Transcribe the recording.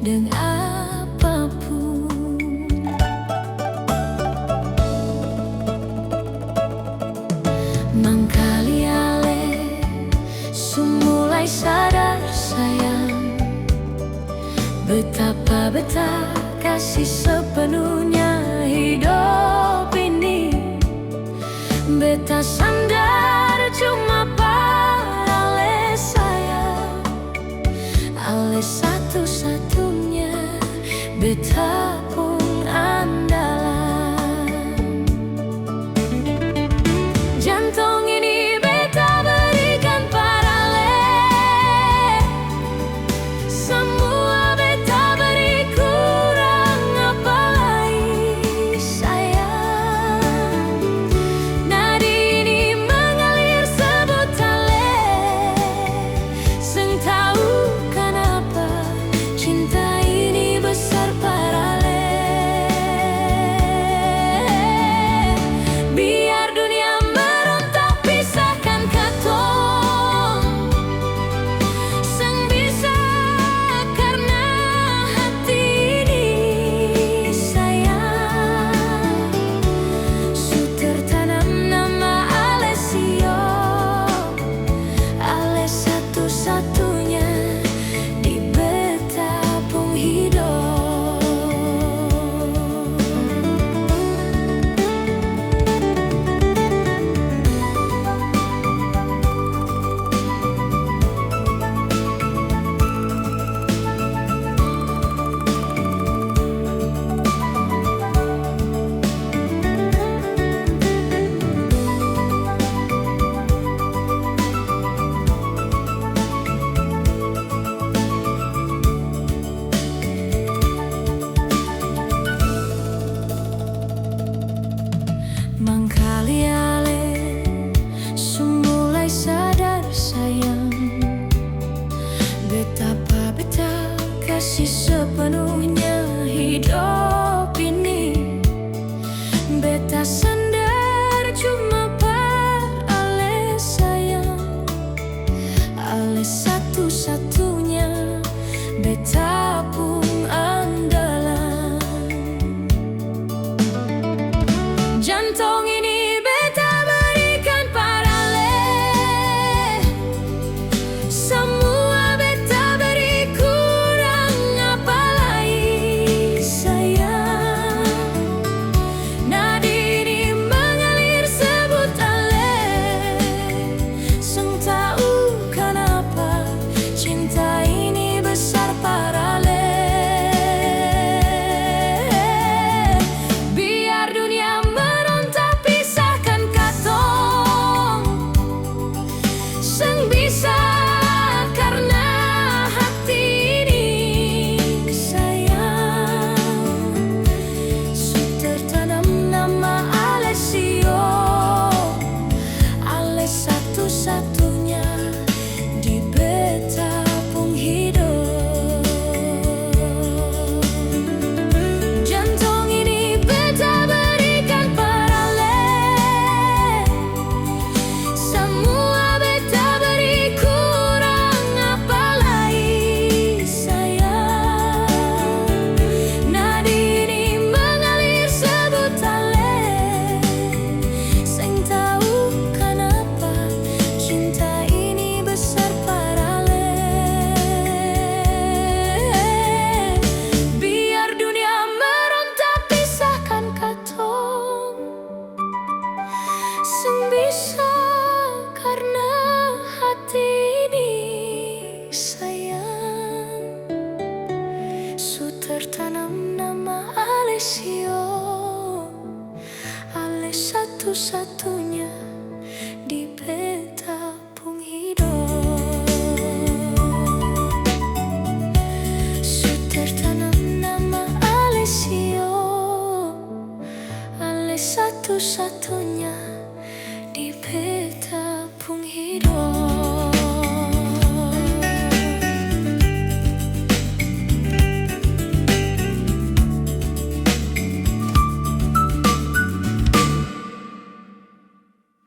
dengan apapun. Mangkali ale sumulai sadar sayang, betapa kasih sepenuhnya hidup ini. Beta sandar cuma ale sayang, ale satu-satunya beta pun andalan. Jantung ini beta berikan pada ale, semua beta beri kurang apalagi sayang. Nadi ini mengalir sebut ale, seng tahu kenapa cinta ini besar pada ale. Biar dunia merontak pisahkan katong, seng bisa karena hati ini sayang. Su tertanam nama ale sio, ale satu-satunya di beta pung hidup. Mangkali ale sumulai sadar sayang, betapa beta kasih sepenuhnya hidup ini. Beta sandar cuma ale sayang, ale satu-satunya beta pun andalan. Jantung ini beta berikan pada ale, semua beta beri kurang apalagi sayang. Nadi ini mengalir sebut ale, seng tahu kenapa cinta ini besar pada ale. Biar dunia merontak pisahkan katong, seng bisa karena hati ini sayang. Su tertanam nama ale sio, ale satu-satunya di beta pung hidup. Jantung ini beta berikan pada ale, semua beta beri kurang apalagi sayang. Nadi ini mengalir sebut ale, seng tahu kenapa cinta ini besar pada ale. Biar dunia merontak pisahkan katong, seng bisa karena hati ini sayang. Su tertanam nama ale sio, ale satu-satunya